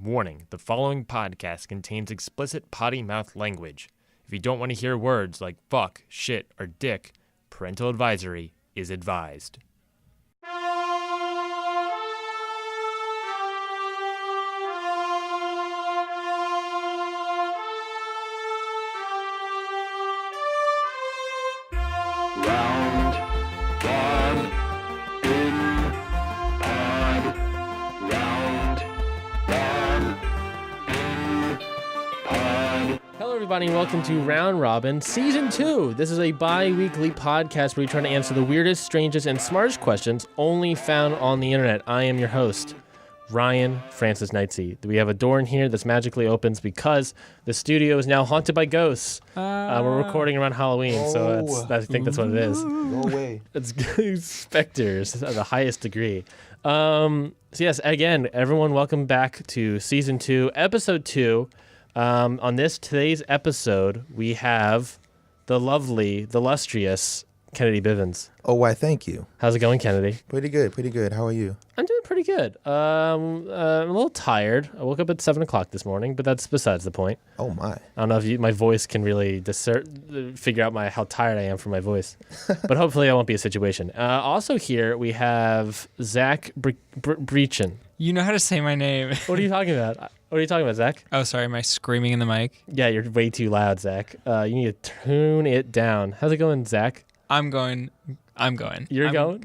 Warning, the following podcast contains explicit potty mouth language. If you don't want to hear words like fuck, shit, or dick, parental advisory is advised. Everybody, welcome to Round Robin Season 2. This is a bi-weekly podcast where we try to answer the weirdest, strangest, and smartest questions only found on the internet. I am your host, Ryan Francis Neitzey. We have a door in here that's magically opens because the studio is now haunted by ghosts. We're recording around Halloween, so I think that's what it is. No way. It's specters at the highest degree. So yes, again, everyone, welcome back to Season 2, Episode 2. On today's episode, we have the lovely, the illustrious Kennedy Bivins. Oh, why, thank you. How's it going, Kennedy? Pretty good. How are you? I'm doing pretty good. I'm a little tired. I woke up at 7 o'clock this morning, but that's besides the point. Oh, my. I don't know if my voice can really figure out how tired I am from my voice, but hopefully that won't be a situation. Also here, we have Zach Brecheen. You know how to say my name. What are you talking about? What are you talking about, Zach? Oh, sorry. Am I screaming in the mic? Yeah, you're way too loud, Zach. You need to tune it down. How's it going, Zach? I'm going. I'm going great. You're going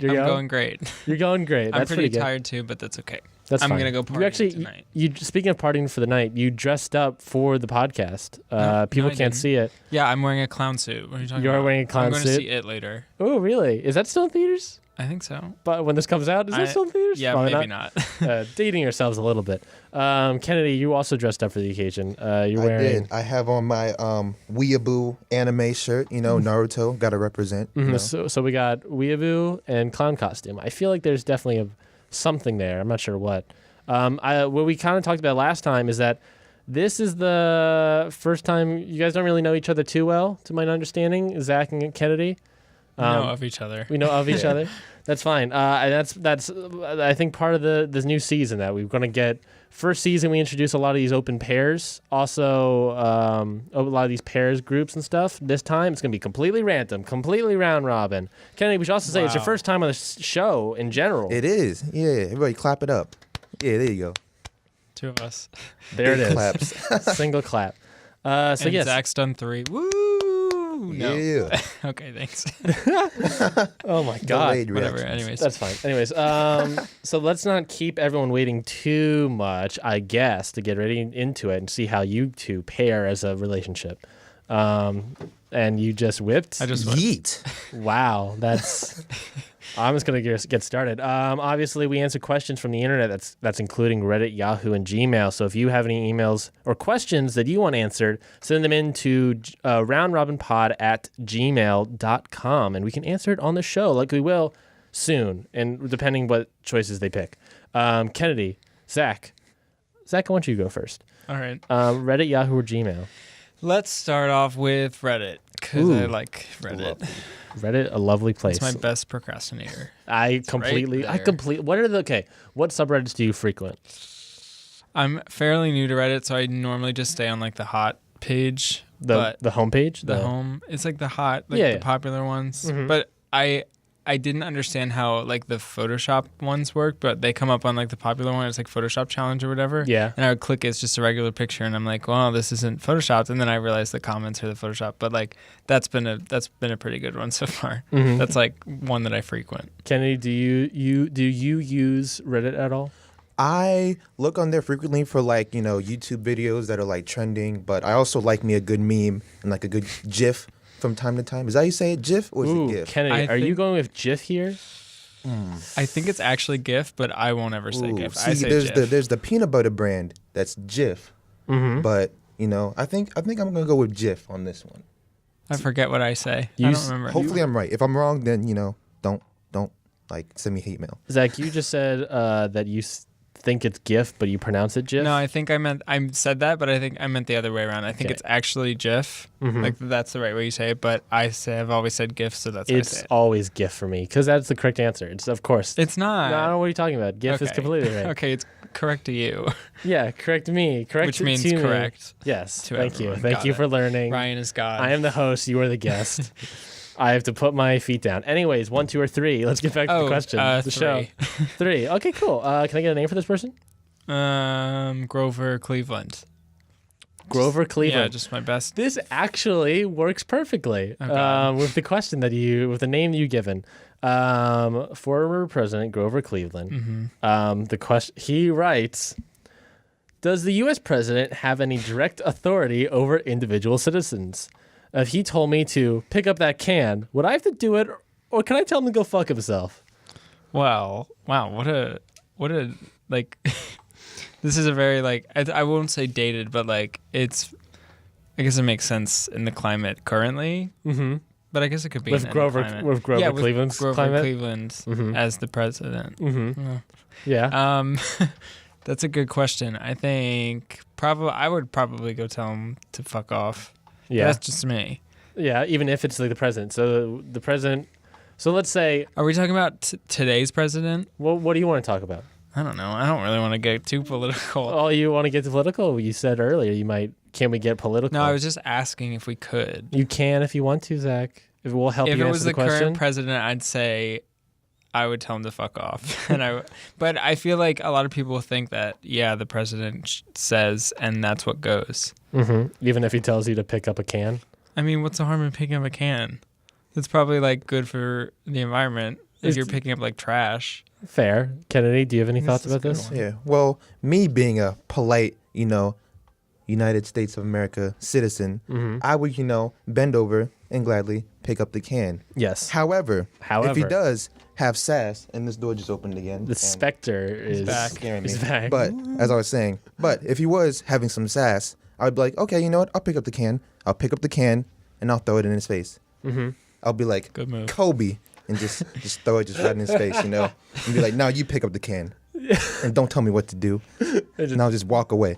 great. I'm That's pretty good. tired too, but that's okay. That's I'm fine. gonna go party tonight. You speaking of partying for the night, you dressed up for the podcast. People can't see it. Yeah, I'm wearing a clown suit. What are you talking about? You're wearing a clown suit? I'm going to see it later. Oh, really? Is that still in theaters? I think so. But when this comes out, is that still in theaters? Yeah, probably maybe not. Dating yourselves a little bit. Kennedy, you also dressed up for the occasion. You're wearing... I did. I have on my Weeaboo anime shirt. You know, Naruto. Got to represent. Mm-hmm. You know. So we got Weeaboo and clown costume. I feel like there's definitely something there. I'm not sure what. What we kind of talked about last time is that this is the first time you guys don't really know each other too well, to my understanding, Zach and Kennedy. We know of each other. We know of each other. That's fine. And that's I think part of this new season that we're going to get. First season, we introduce a lot of these open pairs. Also, a lot of these pairs groups and stuff. This time, it's going to be completely random, completely round robin. Kennedy, we should also say it's your first time on the show in general. It is. Yeah. Everybody clap it up. Yeah, there you go. Two of us. There it is. Claps. Single clap. And yes. Zach's done 3. Woo! No. Yeah. Okay, thanks. Oh my God. Whatever. Anyways. That's fine. Anyways, so let's not keep everyone waiting too much, I guess, to get ready into it and see how you two pair as a relationship. And you just whipped? I just whipped. Yeet. Wow. That's... I'm just going to get started. Obviously, we answer questions from the internet. That's including Reddit, Yahoo, and Gmail. So if you have any emails or questions that you want answered, send them in to roundrobinpod@gmail.com, and we can answer it on the show like we will soon, and depending what choices they pick. Kennedy, Zach, why don't you go first? All right. Reddit, Yahoo, or Gmail? Let's start off with Reddit, because I like Reddit. Reddit, a lovely place. It's my best procrastinator. What subreddits do you frequent? I'm fairly new to Reddit, so I normally just stay on like the hot page. The homepage? The home. It's like the hot, the popular ones. Mm-hmm. But I didn't understand how like the Photoshop ones work, but they come up on like the popular one. It's like Photoshop challenge or whatever. Yeah. And I would click it's just a regular picture, and I'm like, well, this isn't Photoshopped. And then I realized the comments are the Photoshop. But like that's been a pretty good one so far. Mm-hmm. That's like one that I frequent. Kennedy, do you use Reddit at all? I look on there frequently for like, YouTube videos that are like trending, but I also like me a good meme and like a good GIF from time to time. Is that how you say it, GIF, or is it GIF? Kennedy, are you going with GIF here? I think it's actually GIF, but I won't ever say GIF. See, I say there's the peanut butter brand that's GIF, but I think I'm gonna go with GIF on this one. I forget what I say. I don't remember. Hopefully, I'm right. If I'm wrong, then don't like send me hate mail. Zach, you just said that you think it's GIF, but you pronounce it GIF? No, I said that, but I think I meant the other way around. I think it's actually GIF. Mm-hmm. Like that's the right way you say it, but I've always said GIF, so that's how I say it. It's always GIF for me because that's the correct answer. It's of course. It's not. No, I don't know what you're talking about. GIF is completely right. Okay, it's correct to you. Yeah, correct me. Correct Which means to correct. Me. Yes. To Thank everyone. you. Thank you for learning. Ryan is God. I am the host. You are the guest. I have to put my feet down. Anyways, 1, 2, or 3. Let's get back to the question. The 3. show. 3. Okay, cool. Can I get a name for this person? Grover Cleveland. Grover Cleveland. Yeah, just my best. This actually works perfectly with the question with the name you've given. Former President Grover Cleveland. Mm-hmm. The question he writes: does the U.S. president have any direct authority over individual citizens? If he told me to pick up that can, would I have to do it, or can I tell him to go fuck himself? Wow, what a like. This is a very I won't say dated, but it's. I guess it makes sense in the climate currently. Mm-hmm. But I guess it could be with Grover Cleveland's climate. Cleveland as the president. Mm-hmm. Yeah. That's a good question. I think I would probably go tell him to fuck off. Yeah, that's just me. Yeah, even if it's like the president. So the president. So let's say. Are we talking about today's president? Well, what do you want to talk about? I don't know. I don't really want to get too political. Oh, you want to get too political? You said earlier you might. Can we get political? No, I was just asking if we could. You can if you want to, Zach. If we'll help you answer the question. If it was the current president, I'd say I would tell him to fuck off. But I feel like a lot of people think that, the president says, and that's what goes. Mm-hmm. Even if he tells you to pick up a can? I mean, what's the harm in picking up a can? It's probably good for the environment if you're picking up trash. Fair. Kennedy, do you have any thoughts about this? Yeah. Well, me being a polite, United States of America citizen, I would, bend over and gladly pick up the can. Yes. However, if he does have sass, and this door just opened again. The specter is back. Scaring me. He's back. But as I was saying, if he was having some sass, I would be like, okay, you know what? I'll pick up the can. I'll pick up the can, and I'll throw it in his face. Mm-hmm. I'll be like, good move. Kobe, and just throw it right in his face, and be like, now you pick up the can, and don't tell me what to do, and I'll just walk away.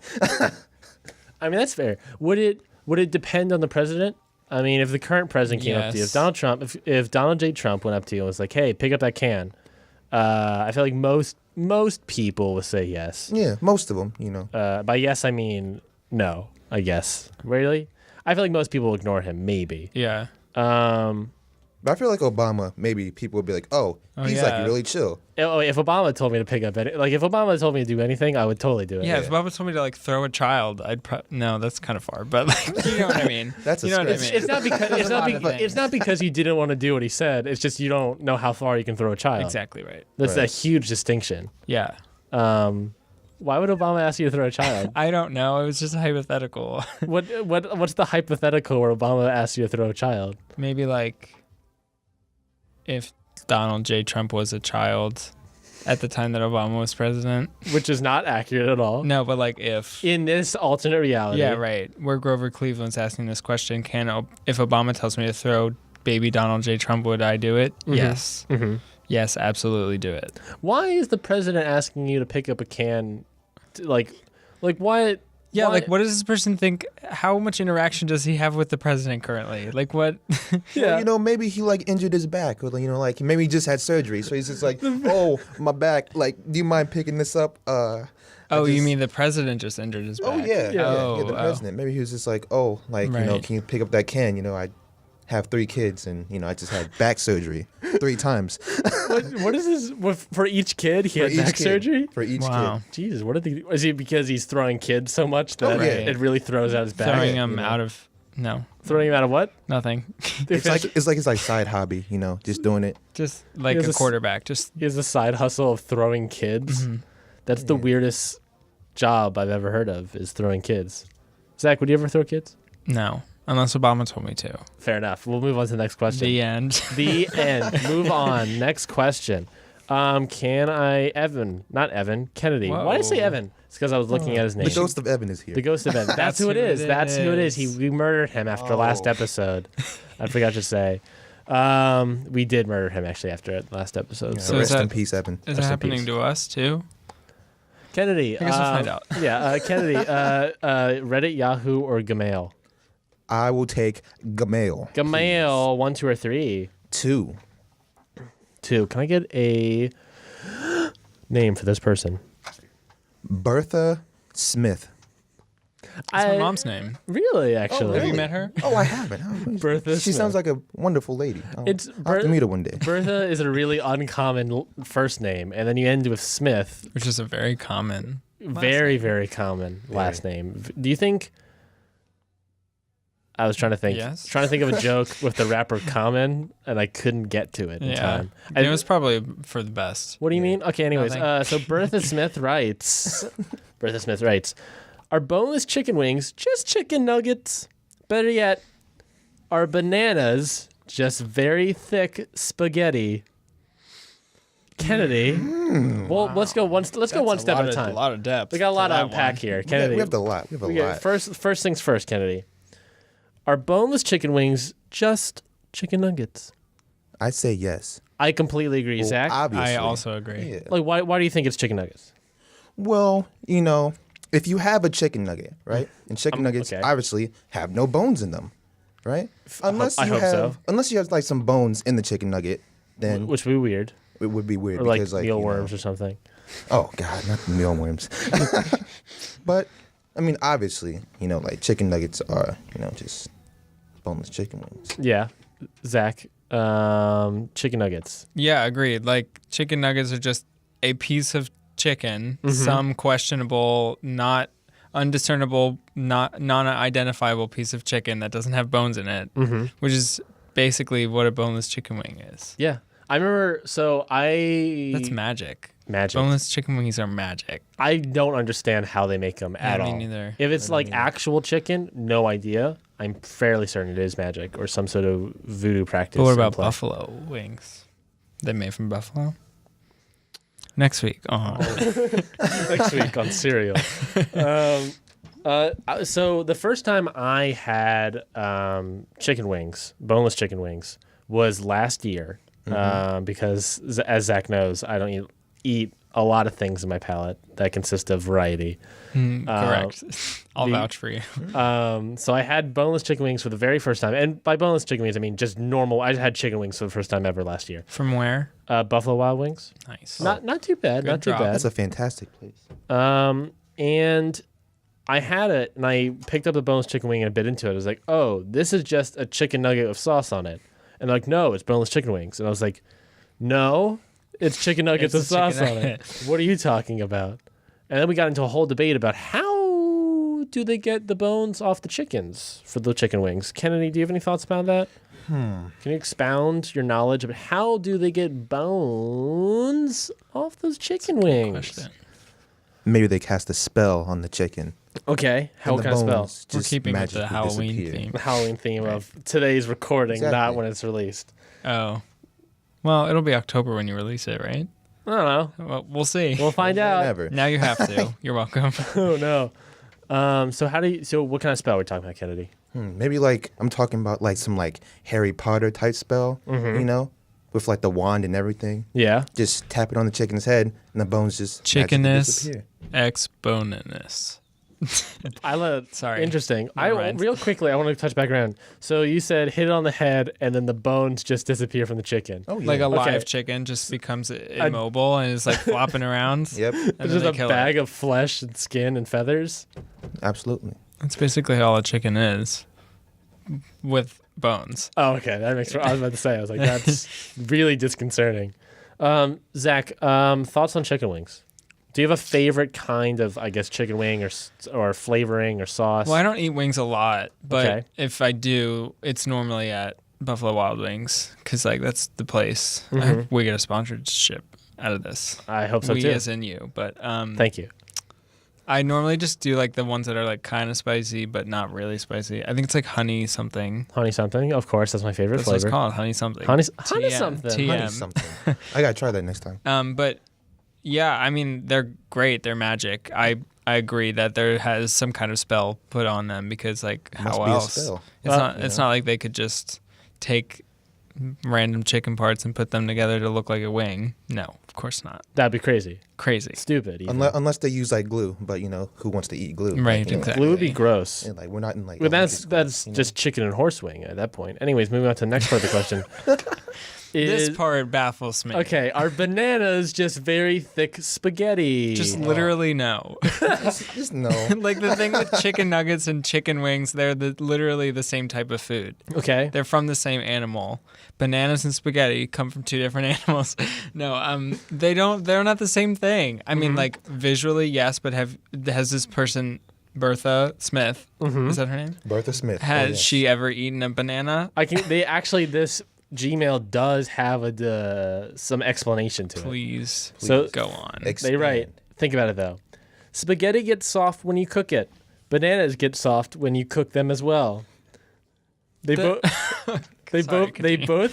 I mean, that's fair. Would it depend on the president? I mean, if the current president came up to you, if Donald J. Trump went up to you and was like, "Hey, pick up that can," I feel like most people would say yes. Yeah, most of them, By yes, I mean no. I guess. Really, I feel like most people will ignore him. Maybe. Yeah. But I feel like Obama, maybe people would be like, he's really chill. Oh, if Obama told me to pick up if Obama told me to do anything, I would totally do it. Yeah, if Obama told me to throw a child, no, that's kind of far, but you know what I mean. That's you know what I mean. It's not because you didn't want to do what he said. It's just you don't know how far you can throw a child. Exactly right. That's a huge distinction. Yeah. Why would Obama ask you to throw a child? I don't know. It was just a hypothetical. What's the hypothetical where Obama asked you to throw a child? Maybe if Donald J. Trump was a child at the time that Obama was president. Which is not accurate at all. No, but if... in this alternate reality. Yeah, right. Where Grover Cleveland's asking this question, if Obama tells me to throw baby Donald J. Trump, would I do it? Mm-hmm. Yes. Mm-hmm. Yes, absolutely do it. Why is the president asking you to pick up a can? Why... Yeah, what does this person think? How much interaction does he have with the president currently? What? Yeah, maybe he injured his back, or maybe he just had surgery, so he's just like, oh, my back. Do you mind picking this up? You mean the president just injured his back? Oh yeah, the president. Maybe he was just like, right. Can you pick up that can? I have 3 kids, and I just had back surgery 3 times. What is this for each kid? He had back surgery for each kid. Jesus, what is he? Because he's throwing kids so much that it really throws out his back. Throwing him out of Throwing him out of what? Nothing. It's like his side hobby, just doing it. Just like a quarterback. He has a side hustle of throwing kids. Mm-hmm. That's the weirdest job I've ever heard of, is throwing kids. Zach, would you ever throw kids? No. Unless Obama told me to. Fair enough. We'll move on to the next question. The end. The end. Move on. Next question. Kennedy. Whoa. Why did I say Evan? It's because I was looking at his name. The ghost of Evan is here. The ghost of Evan. That's who it is. That's who it is. We murdered him after last episode. I forgot to say. We did murder him actually after last episode. Yeah, so rest in peace, Evan. Is it happening to us too? Kennedy. I guess we'll find out. Yeah, Kennedy. Reddit, Yahoo, or Gmail? I will take Gmail. Gmail. 1, 2, or 3? 2. 2. Can I get a name for this person? Bertha Smith. That's my mom's name. Really, actually. Have you met her? Oh, I haven't. Bertha She Smith. sounds like a wonderful lady. I'll have to meet her one day. Bertha is a really uncommon first name, and then you end with Smith. Which is a very common. Very common last name. Do you think... I was trying to think. Yes. Trying to think of a joke with the rapper Common, and I couldn't get to it in time. It was probably for the best. What do you mean? Okay, anyways. Nothing. So Bertha Smith writes... Bertha Smith writes, are boneless chicken wings just chicken nuggets? Better yet, are bananas just very thick spaghetti? Kennedy. Well, let's go one step at a time. A lot of depth. We got a lot to that unpack one. here. Kennedy. We have a lot. First things first, Kennedy. Are boneless chicken wings just chicken nuggets? I say yes. I completely agree, Zach. Obviously. I also agree. Yeah. Like, why do you think it's chicken nuggets? Well, if you have a chicken nugget, right? And chicken nuggets okay. obviously have no bones in them, right? Unless I hope so. Unless you have like some bones in the chicken nugget, then Which would be weird. it would be weird Or like because mealworms or something. Oh God, not the mealworms. But I mean, obviously, like chicken nuggets are, just boneless chicken wings. Yeah. Zach, chicken nuggets. Yeah, agreed. Like chicken nuggets are just a piece of chicken, some questionable, not undiscernible, not non-identifiable piece of chicken that doesn't have bones in it, which is basically what a boneless chicken wing is. Yeah. I remember, That's magic. Magic. Boneless chicken wings are magic. I don't understand how they make them at all. Me neither. If it's like actual chicken, no idea. I'm fairly certain it is magic or some sort of voodoo practice. But what in about play. buffalo wings? They made from buffalo? Next week. Next week on cereal. So the first time I had chicken wings, boneless chicken wings, was last year because, as Zach knows, I don't eat a lot of things in my palate that consist of variety. Correct. I'll vouch for you. So I had boneless chicken wings for the very first time. And by boneless chicken wings, I mean just normal. I had chicken wings for the first time ever last year. From where? Buffalo Wild Wings. Nice. Not too bad. Good Not too job. bad. That's a fantastic place. And I had it, and I picked up the boneless chicken wing and bit into it. I was like, oh, this is just a chicken nugget with sauce on it. And they're like, no, it's boneless chicken wings. And I was like, no, it's chicken nuggets with It's a chicken sauce on it. nugget. What are you talking about? And then we got into a whole debate about how do they get the bones off the chickens for the chicken wings. Kennedy, do you have any thoughts about that? Can you expound your knowledge about how do they get bones off those chicken wings? Question. Maybe they cast a spell on the chicken. Okay, and what the kind of spell? bones We're just keeping with the magically Halloween disappear. theme. The Halloween theme of today's recording, not Exactly. when it's released. Oh. Well, it'll be October when you release it, right? I don't know. Well, we'll see. We'll find out. Never. Now you have to. You're welcome. Oh no. So what kind of spell are we talking about, Kennedy? Maybe like I'm talking about like some like Harry Potter type spell, with like the wand and everything. Yeah. Just tap it on the chicken's head and the bones just magically Chickeness, disappear. exponeness. I love. Sorry. Interesting. Never mind. Real quickly, I want to touch back around. So you said hit it on the head, and then the bones just disappear from the chicken. Oh yeah. Like a Okay. live chicken just becomes immobile and is like flopping around. Yep. And It's then just they a kill bag it. of flesh and skin and feathers. Absolutely. That's basically all a chicken is, with bones. Oh, okay. That makes. I was about to say. I was like, that's really disconcerting. Zach, thoughts on chicken wings? Do you have a favorite kind of, I guess, chicken wing or flavoring or sauce? Well, I don't eat wings a lot, but Okay. if I do, it's normally at Buffalo Wild Wings because like that's the place. We get a sponsorship out of this. I hope so We too. as in you, but Thank you. I normally just do like the ones that are like kind of spicy but not really spicy. I think it's like honey something. Honey something, of course. That's my favorite That's what it's flavor. called, honey something. Honey TM. something. TM. Honey something. I gotta try that next time. But yeah, I mean they're great. They're magic. I agree that there has some kind of spell put on them because like Must how be a else? spell. It's not like they could just take random chicken parts and put them together to look like a wing. No, of course not. That'd be crazy. Crazy. Stupid. Even. Unless they use like glue, but who wants to eat glue? Right, Like, exactly. Glue would be gross. and, like we're not in like. But that's elementary school, just chicken and horse wing at that point. Anyways, moving on to the next part of the question. This part baffles me. Okay, are bananas just very thick spaghetti? Just literally no. Just no. Like the thing with chicken nuggets and chicken wings, they're literally the same type of food. Okay. They're from the same animal. Bananas and spaghetti come from two different animals. No, they're not the same thing. I mean, like visually, yes, but has this person, Bertha Smith, is that her name? Bertha Smith. Has she ever eaten a banana? This Gmail does have some explanation to it. Please So- go on. They write, think about it though. Spaghetti gets soft when you cook it. Bananas get soft when you cook them as well. They both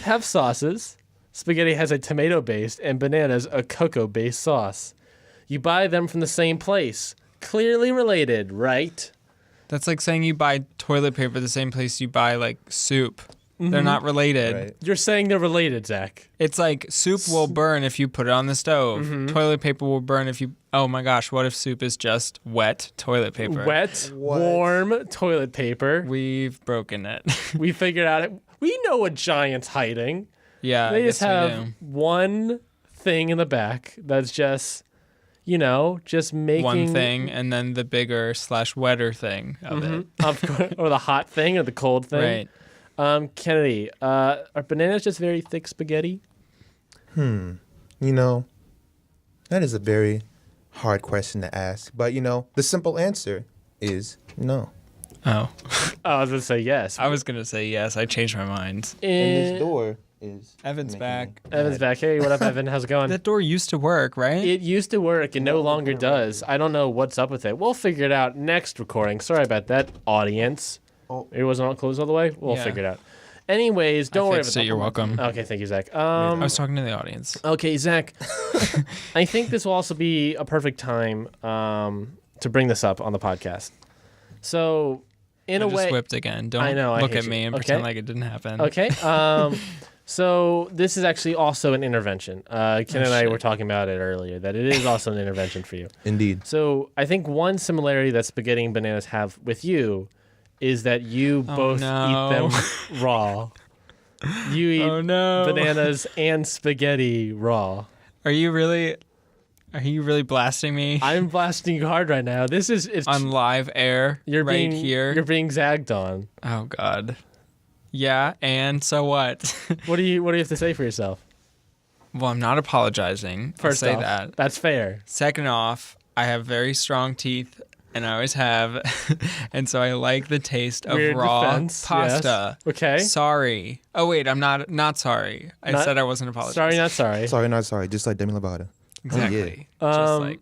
have sauces. Spaghetti has a tomato based and bananas a cocoa based sauce. You buy them from the same place. Clearly related, right? That's like saying you buy toilet paper the same place you buy like soup. They're not related. Right. You're saying they're related, Zach. It's like soup will burn if you put it on the stove. Toilet paper will burn if you... Oh my gosh, what if soup is just wet toilet paper? Wet, What? warm toilet paper. We've broken it. We figured out it. We know a giant's hiding. Yeah, They I just guess we have do. one thing in the back that's just, just making One thing and then the bigger / wetter thing of it. Of course, or the hot thing or the cold thing. Right. Kennedy, are bananas just very thick spaghetti? That is a very hard question to ask. But the simple answer is no. Oh. I was gonna say yes. I was going to say yes. I changed my mind. And this door is Evan's making back. me Evan's mad. back. Hey, what up, Evan? How's it going? That door used to work, right? It used to work and no longer does. I don't know what's up with it. We'll figure it out next recording. Sorry about that, audience. Oh. It wasn't all closed all the way? We'll Yeah. figure it out. Anyways, don't worry about it. You're welcome. Okay, thank you, Zach. I was talking to the audience. Okay, Zach. I think this will also be a perfect time to bring this up on the podcast. So, in I a just way, whipped again. Don't I know, I look hate at you. me and Okay. pretend like it didn't happen. okay. So this is actually also an intervention. Ken and I shit. were talking about it earlier. That it is also an intervention for you. Indeed. So I think one similarity that spaghetti and bananas have with you is that you both no. eat them raw. You eat Oh no. bananas and spaghetti raw. Are you really blasting me I'm blasting you hard right now. It's on live air you're right being here? You're being zagged on. Oh god. Yeah, and so what? What do you have to say for yourself? Well, I'm not apologizing. First I'll say off, that. that's fair. Second off, I have very strong teeth, and I always have, and so I like the taste of Weird raw defense, pasta. yes. Okay. Sorry. Oh wait, I'm not sorry. I Not- said I wasn't apologizing. Sorry, not sorry. Sorry, not sorry. Just like Demi Lovato. Exactly. yeah. Just like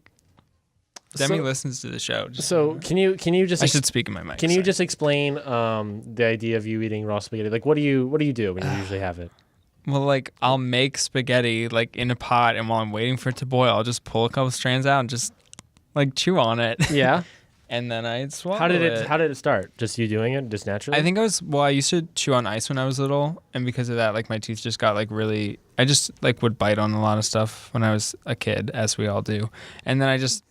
Demi so- listens to the show. Just So can you just I should speak in my mic. can you sorry. just explain the idea of you eating raw spaghetti? Like what do you do when you usually have it? Well, like I'll make spaghetti like in a pot, and while I'm waiting for it to boil, I'll just pull a couple strands out and just like chew on it, Yeah. and then I swallow How did it start? Just you doing it just naturally? I think I used to chew on ice when I was little, and because of that, like my teeth just got like really. I just like would bite on a lot of stuff when I was a kid, as we all do, and then I just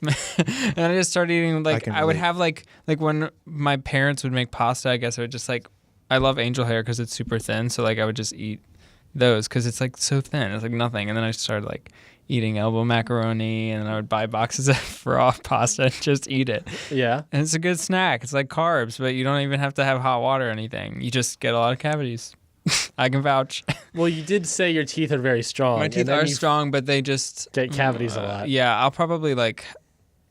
started eating like can I would relate. have like when my parents would make pasta. I guess I would just like I love angel hair because it's super thin, so like I would just eat those because it's like so thin, it's like nothing, and then I started like eating elbow macaroni, and I would buy boxes of raw pasta and just eat it. Yeah. And it's a good snack. It's like carbs, but you don't even have to have hot water or anything. You just get a lot of cavities. I can vouch. Well, you did say your teeth are very strong. My and teeth then are you strong, but they just get cavities a lot. Yeah, I'll probably like.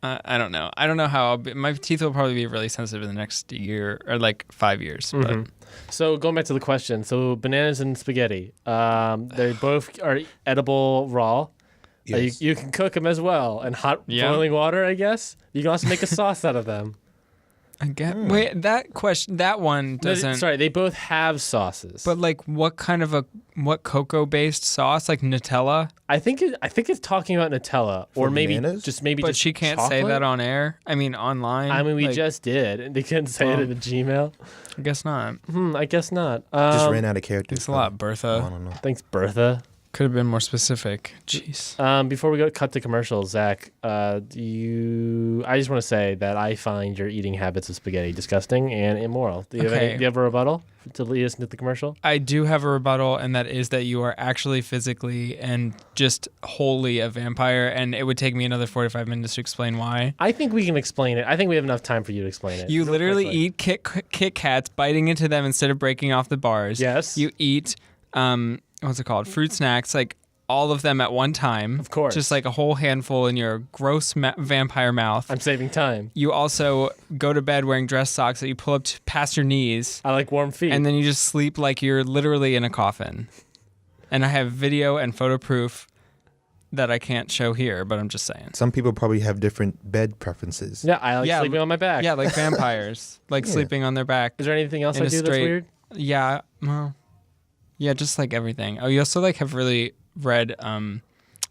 I don't know. I don't know how my teeth will probably be really sensitive in the next year or like 5 years. Mhm. So going back to the question, so bananas and spaghetti, they both are edible raw. Yes. You can cook them as well in hot Yeah. boiling water, I guess. You can also make a sauce out of them. I get. Wait, that one doesn't. Sorry, they both have sauces. But like, what cocoa-based sauce? Like Nutella? I think it's talking about Nutella, or maybe bananas? just But she can't say that on air. I mean, online. I mean, we just did. They couldn't say it in the Gmail. I guess not. I guess not. Just ran out of characters. Thanks a lot, Bertha. I don't know. Thanks, Bertha. Could have been more specific. Jeez. Before we cut to commercials, Zach, I just want to say that I find your eating habits of spaghetti disgusting and immoral. Do you have a rebuttal to lead us into the commercial? I do have a rebuttal, and that is that you are actually physically and just wholly a vampire, and it would take me another 45 minutes to explain why. I think we can explain it. I think we have enough time for you to explain it. You literally eat Kit Kats, biting into them instead of breaking off the bars. Yes. You eat, what's it called? Fruit snacks, like all of them at one time. Of course. Just like a whole handful in your gross vampire mouth. I'm saving time. You also go to bed wearing dress socks that you pull up past your knees. I like warm feet. And then you just sleep like you're literally in a coffin. And I have video and photo proof that I can't show here, but I'm just saying. Some people probably have different bed preferences. Yeah, I like sleeping on my back. Yeah, like vampires. Like sleeping on their back. Is there anything else I do that's weird? Yeah, well, yeah, just like everything. Oh, you also like have really red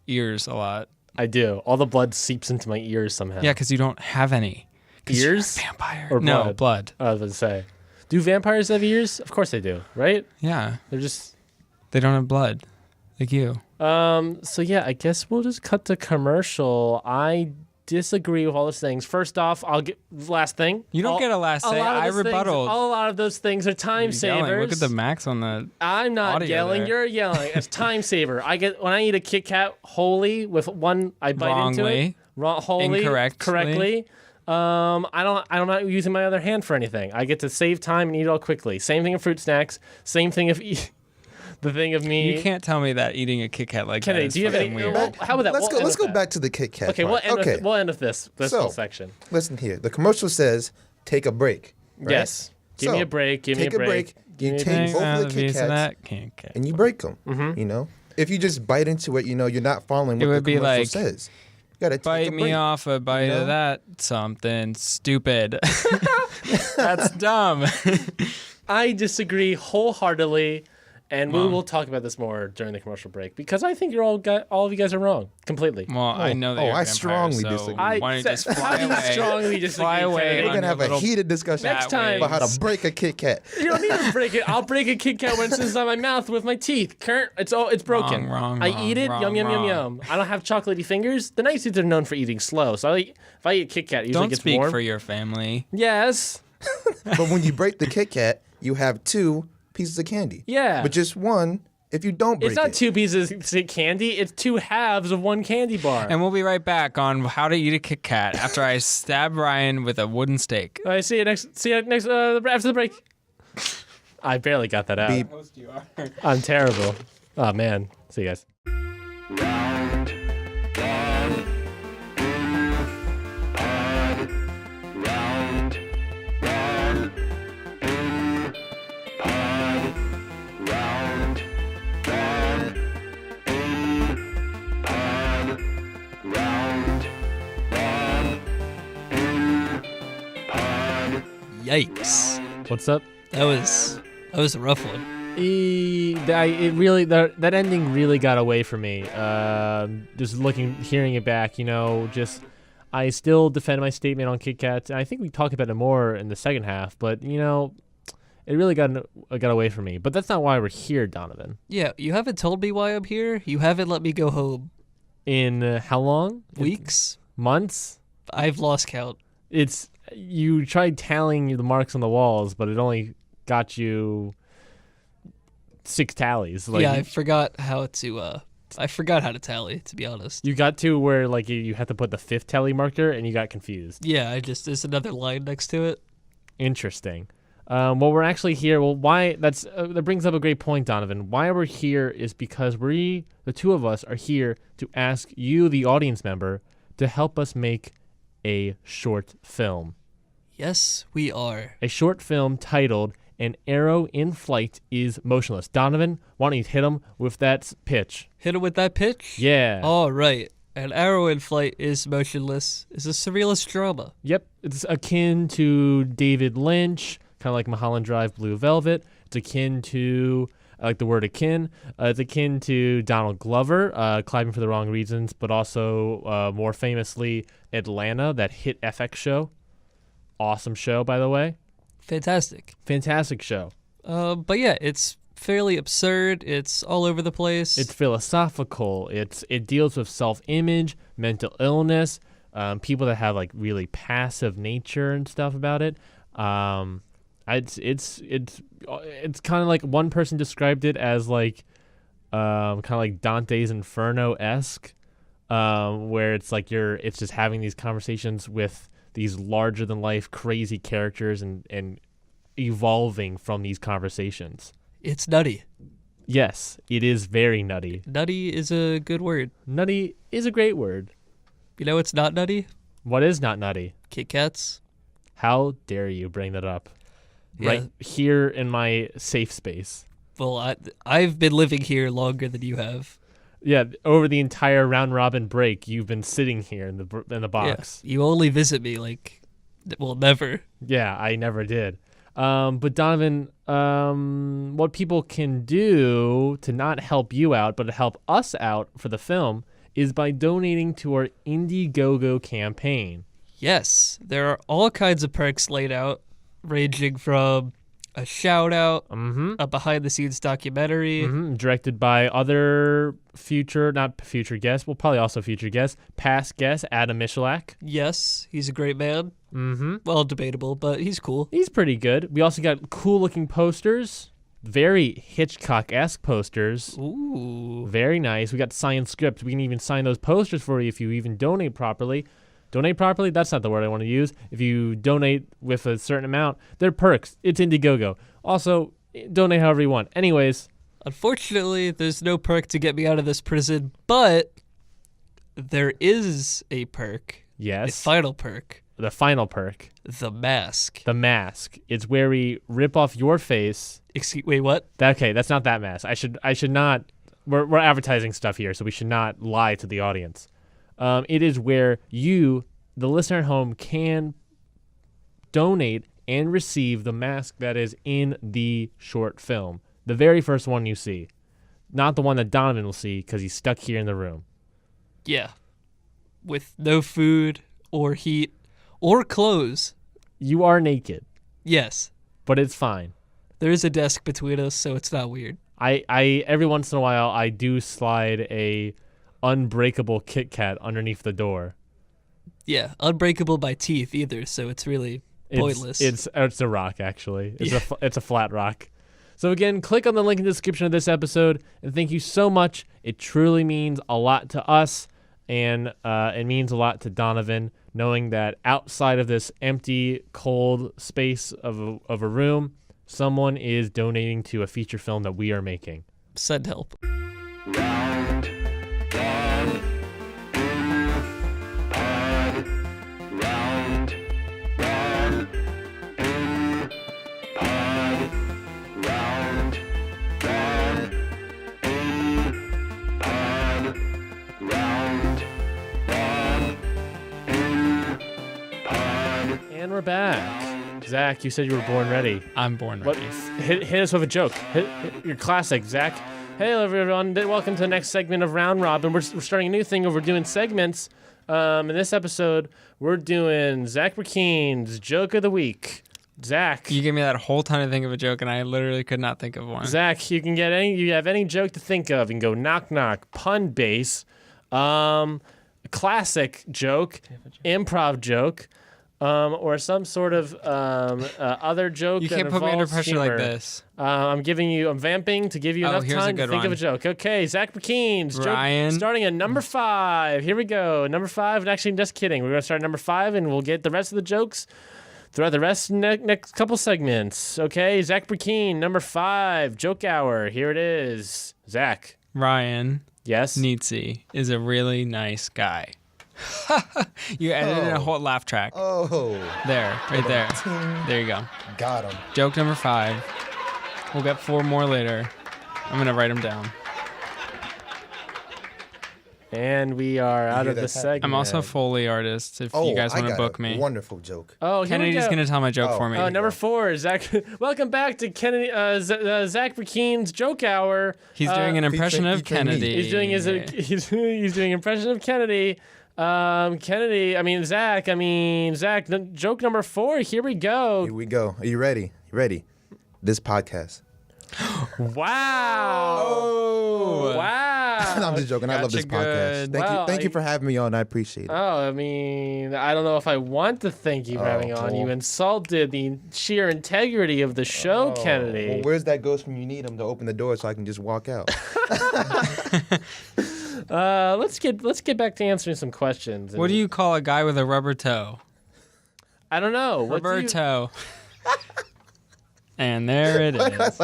ears a lot. I do. All the blood seeps into my ears somehow. Yeah, because you don't have any. Ears? You're a vampire. Or blood? No, blood. I was about to say. Do vampires have ears? Of course they do, right? Yeah. They don't have blood. Like you. So yeah, I guess we'll just cut to commercial. I disagree with all those things. First off, I'll get last thing. You don't get a last say. I rebutted. A lot of those things are time savers. Look at the max on the. I'm not yelling. There. You're yelling. It's time saver. When I eat a Kit Kat wholly with one, I bite into it. Wholly, correctly. I'm not using my other hand for anything. I get to save time and eat it all quickly. Same thing in fruit snacks. Same thing if. The thing of me. You can't tell me that eating a Kit Kat like Kennedy, that is do you have any? weird. Well, how about that? Let's go back to the Kit Kat. Okay, part. we'll end with this whole section. Listen here. The commercial says, "Take a break." Right? Yes. Give me a break. Give me a break. You take both of the Kit Kats and you break them. Mm-hmm. You know, if you just bite into it, you're not following what the commercial says. You gotta take bite a break. me off a bite of that something stupid. That's dumb. I disagree wholeheartedly. And we will talk about this more during the commercial break because I think all of you guys are wrong completely. Well, I know that. I strongly disagree. Why don't you just fly away? Strongly disagree. Fly away. We're gonna have a heated discussion next time about how to break a Kit Kat. You don't need to break it. I'll break a Kit Kat when it's inside my mouth with my teeth. It's broken. Wrong, I eat it. Yum yum yum yum. I don't have chocolatey fingers. The Neitzey are known for eating slow, so if I eat Kit Kat, it usually gets warm. Don't speak for your family. Yes. But when you break the Kit Kat, you have 2 pieces of candy. Yeah. But just one. If you don't break it's not 2 pieces of candy, it's 2 halves of one candy bar. And we'll be right back on how to eat a Kit Kat after I stab Ryan with a wooden stake. All right, see you next after the break. I barely got that out. Beep. I'm terrible. Oh man. See you guys. Round, one, pod, round, one, pod, round. Yikes. What's up? That was a rough one. That ending really got away from me. Just hearing it back, I still defend my statement on Kit Kats, and I think we talk about it more in the second half. But it really got away from me. But that's not why we're here, Donovan. Yeah, you haven't told me why I'm here. You haven't let me go home. In how long? Weeks? Months? I've lost count. You tried tallying the marks on the walls, but it only got you 6 tallies. Yeah, I forgot how to tally, to be honest. You got to where you had to put the 5th tally marker, and you got confused. Yeah, there's another line next to it. Interesting. Well, we're actually here. Well, why? That brings up a great point, Donovan. Why we're here is because the 2 of us, are here to ask you, the audience member, to help us make a short film. Yes, we are. A short film titled "An Arrow in Flight is Motionless." Donovan, why don't you hit him with that pitch? Hit him with that pitch? Yeah. All right. An arrow in flight is motionless is a surrealist drama. Yep, it's akin to David Lynch, kind of like Mulholland Drive, Blue Velvet. It's akin to, I like the word akin. It's akin to Donald Glover, Climbing for the Wrong Reasons, but also more famously Atlanta, that hit FX show. Awesome show, by the way. Fantastic. Fantastic show. But yeah, it's fairly absurd. It's all over the place. It's philosophical. It deals with self-image, mental illness, people that have like really passive nature and stuff about it. It's kind of like one person described it as like kind of like Dante's Inferno-esque, where it's like it's just having these conversations with these larger than life crazy characters and evolving from these conversations. It's nutty. Yes, it is very nutty. Nutty is a good word. Nutty is a great word. You know what's not nutty? What is not nutty? Kit Kats. How dare you bring that up? Yeah. Right here in my safe space. Well, I've been living here longer than you have. Yeah, over the entire round robin break, you've been sitting here in the box. Yeah. You only visit me never. Yeah, I never did. But Donovan, what people can do to not help you out, but to help us out for the film, is by donating to our Indiegogo campaign. Yes, there are all kinds of perks laid out, ranging from a shout-out, a behind-the-scenes documentary. Directed by other not future guests, well, probably also future guests, past guest Adam Michalak. Yes, he's a great man. Well, debatable, but he's cool. He's pretty good. We also got cool-looking posters, very Hitchcock-esque posters. Ooh. Very nice. We got signed scripts. We can even sign those posters for you if you even donate properly. Donate properly? That's not the word I want to use. If you donate with a certain amount, they're perks. It's Indiegogo. Also, donate however you want. Anyways. Unfortunately, there's no perk to get me out of this prison, but there is a perk. Yes. A final perk. The final perk. The mask. The mask. It's where we rip off your face. Wait, what? Okay, that's not that mask. I should not. We're advertising stuff here, so we should not lie to the audience. It is where you, the listener at home, can donate and receive the mask that is in the short film. The very first one you see. Not the one that Donovan will see because he's stuck here in the room. Yeah. With no food or heat or clothes. You are naked. Yes. But it's fine. There is a desk between us, so it's not weird. I every once in a while, I do slide a unbreakable Kit Kat underneath the door. Yeah, unbreakable by teeth either, so it's really pointless. It's a rock, actually. It's a flat rock. So again, click on the link in the description of this episode, and thank you so much. It truly means a lot to us, and it means a lot to Donovan, knowing that outside of this empty, cold space of a room, someone is donating to a feature film that we are making. Send help. Round, one, pod, round, one, pod, round, one, pod, round, one, pod. And we're back. Zach, you said you were born ready. I'm born What? ready. Hit us with a joke. Hit your classic, Zach. Hey, everyone. Welcome to the next segment of Round Robin. We're starting a new thing where we're doing segments. In this episode, we're doing Zach Brecheen's Joke of the Week. Zach. You gave me that whole time to think of a joke, and I literally could not think of one. Zach, you have any joke to think of. You can go knock knock, pun base, classic joke, improv joke. Or some sort of other joke. You that can't put me under involves pressure humor. like this. I'm vamping to give you enough here's a time to good think of a one. joke. Okay, Zach Brecheen's Ryan. joke starting at number 5. Here we go. Number 5. Actually, just kidding. We're going to start at number 5, and we'll get the rest of the jokes throughout the rest of next couple segments. Okay, Zach Brecheen, number 5, joke hour. Here it is. Zach. Ryan Yes? Neitzey is a really nice guy. You edited a whole laugh track. Oh, There, right there. There you go. got him. Joke number 5. We'll get 4 more later. I'm going to write them down. And we are out hear of the that segment. I'm also a Foley artist. If you guys I want to got book a me, wonderful joke. Oh, here we Kennedy's go. gonna tell my joke for me. Oh, number 4, Zach. Welcome back to Kennedy, Zach Brecheen's joke hour. He's doing an impression of featuring me. Kennedy. He's doing he's doing impression of Kennedy. Zach. Joke number 4. Here we go. Here we go. Are you ready? You ready? This podcast. Wow. Oh. Wow. I'm just joking. I love this Gotcha podcast. good. Thank you for having me on. I appreciate it. Oh, I don't know if I want to thank you for having on. You insulted the sheer integrity of the show, Kennedy. Well, where's that ghost when you need him to open the door so I can just walk out? Let's get back to answering some questions. What do you call a guy with a rubber toe? I don't know. What do you- Rubber toe. And there it is.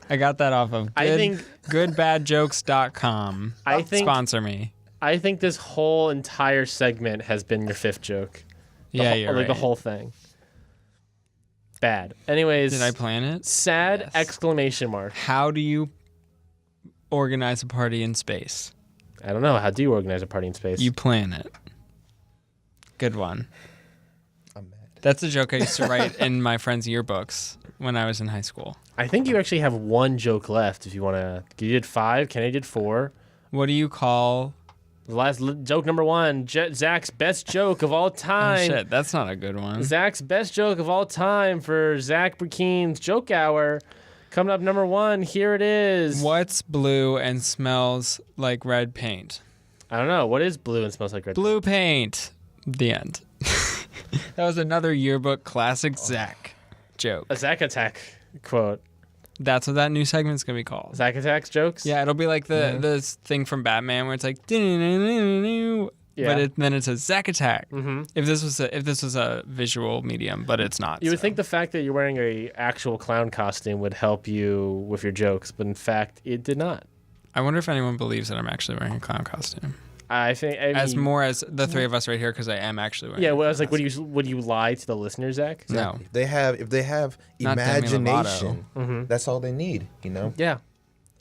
I got that off of goodbadjokes.com. I think- Sponsor me. I think this whole entire segment has been your 5th joke. You're right. The whole thing. Bad. Anyways. Did I plan it? Sad Yes. exclamation mark. How do you organize a party in space? I don't know. How do you organize a party in space? You plan it. Good one. I'm mad. That's a joke I used to write in my friends' yearbooks when I was in high school. I think you actually have 1 joke left if you want to. You did 5. Kennedy did 4. What do you call... The last joke number 1. Zach's best joke of all Oh, time. shit, that's not a good one. Zach's best joke of all time for Zach Brecheen's Joke Hour. Coming up number 1, here it is. What's blue and smells like red paint? I don't know. What is blue and smells like red? Blue paint. The end. That was another yearbook classic Zach joke. A Zach Attack quote. That's what that new segment's gonna be called. Zach Attack's jokes? Yeah, it'll be like the thing from Batman where it's like, Yeah. but then it says Zach Attack. Mm-hmm. If this was a visual medium, but it's not. You would so. think the fact that you're wearing a actual clown costume would help you with your jokes, but in fact, it did not. I wonder if anyone believes that I'm actually wearing a clown costume. I think As more as the 3 of us right here, because I am actually wearing. Yeah, a well, I was clown like, costume. would you lie to the listeners, Zach? No. If they have Not Demi imagination, Mhm. that's all they need, Yeah.